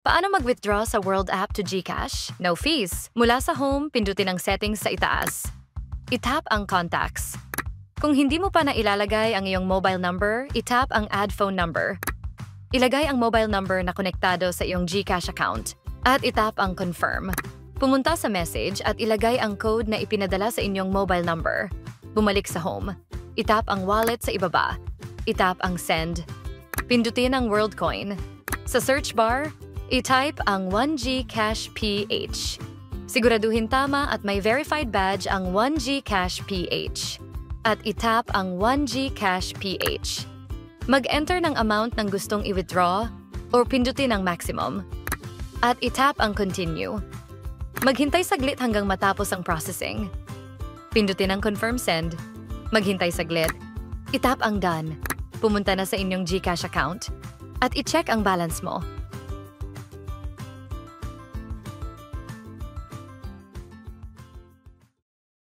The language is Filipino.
Paano mag-withdraw sa World app to GCash? No fees. Mula sa home, pindutin ang settings sa itaas. I-tap ang contacts. Kung hindi mo pa na ilalagay ang iyong mobile number, i-tap ang add phone number. Ilagay ang mobile number na konektado sa iyong GCash account at i-tap ang confirm. Pumunta sa message at ilagay ang code na ipinadala sa inyong mobile number. Bumalik sa home. I-tap ang wallet sa ibaba. I-tap ang send. Pindutin ang WorldCoin. Sa search bar, i-type ang 1GCash PH. Siguraduhin tama at may verified badge ang 1GCash PH. At i-tap ang 1GCash PH. Mag-enter ng amount ng gustong i-withdraw or pindutin ang maximum. At i-tap ang continue. Maghintay saglit hanggang matapos ang processing. Pindutin ang confirm send. Maghintay saglit. I-tap ang done. Pumunta na sa inyong GCash account. At i-check ang balance mo.